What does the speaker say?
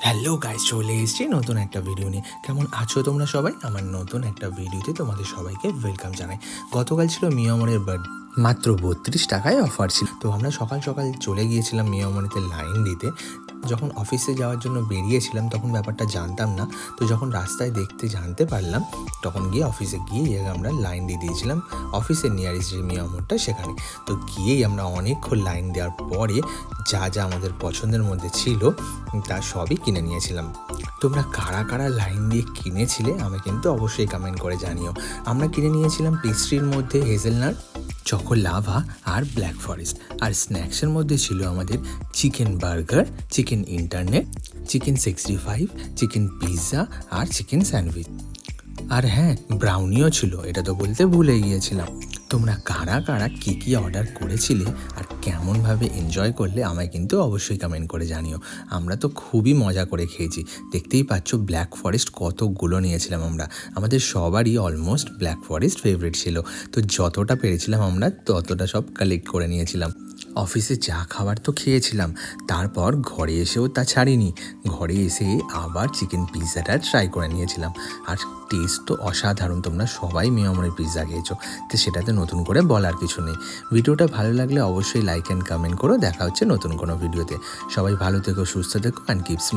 Hello guys, চলে এসেছি নতুন একটা ভিডিও নিয়ে। কেমন আছো তোমরা সবাই? আমার নতুন একটা ভিডিওতে তোমাদের সবাইকে ওয়েলকাম জানাই। গতকাল ছিল মিয়ামরের বার্থডে, মাত্র 32 টাকায় অফার ছিল। তো আমরা সকাল সকাল চলে গিয়েছিলাম মিয়ামরিতে লাইন দিতে। যখন অফিসে যাওয়ার জন্য বেরিয়েছিলাম তখন ব্যাপারটা জানতাম না। তো যখন রাস্তায় জানতে পারলাম, তখন গিয়ে অফিসে গিয়ে আমরা লাইন দিয়ে দিয়েছিলাম অফিসের নিয়ারেস্ট যে মিয়ামরটা সেখানে। তো গিয়েই আমরা অনেকক্ষণ লাইন দেওয়ার পরে যা যা আমাদের পছন্দের মধ্যে ছিল তা সবই কিনে নিয়েছিলাম। তোমরা কারা কারা লাইন দিয়ে কিনেছিলে আমাকে কিন্তু অবশ্যই কমেন্ট করে জানিও। আমরা কিনে নিয়েছিলাম পেস্ট্রির মধ্যে হেজেলনাট, চকো লাভা আর ব্ল্যাক ফরেস্ট। আর স্ন্যাক্সের মধ্যে ছিল আমাদের chicken burger, chicken internet, chicken 65, chicken pizza আর চিকেন স্যান্ডউইচ। আর হ্যাঁ, ব্রাউনিও ছিল, এটা তো বলতে ভুলে গিয়েছিলাম। তোমরা কারা কারা কী অর্ডার করেছিলে আর কেমনভাবে এনজয় করলে আমায় কিন্তু অবশ্যই কমেন্ট করে জানিও। আমরা তো খুবই মজা করে খেয়েছি। দেখতেই পাচ্ছ ব্ল্যাক ফরেস্ট কতগুলো নিয়েছিলাম আমরা। আমাদের সবারই অলমোস্ট ব্ল্যাক ফরেস্ট ফেভারিট ছিল। তো যতটা পেরেছিলাম আমরা ততটা সব কালেক্ট করে নিয়েছিলাম। অফিসে চা খাবার তো খেয়েছিলাম, তারপর ঘরে এসেও তা ছাড়িনি। ঘরে এসে আবার চিকেন পিৎজাটা ট্রাই করে নিয়েছিলাম। আর টেস্ট তো অসাধারণ। তোমরা সবাই মিয়ামরের পিৎজা খেয়েছো, তো সেটাতে নতুন করে বলার কিছু নেই। ভিডিওটা ভালো লাগলে অবশ্যই লাইক অ্যান্ড কমেন্ট করো। দেখা হচ্ছে নতুন কোনো ভিডিওতে। সবাই ভালো থেকো, সুস্থ থেকো অ্যান্ড কিপ স্মাইল।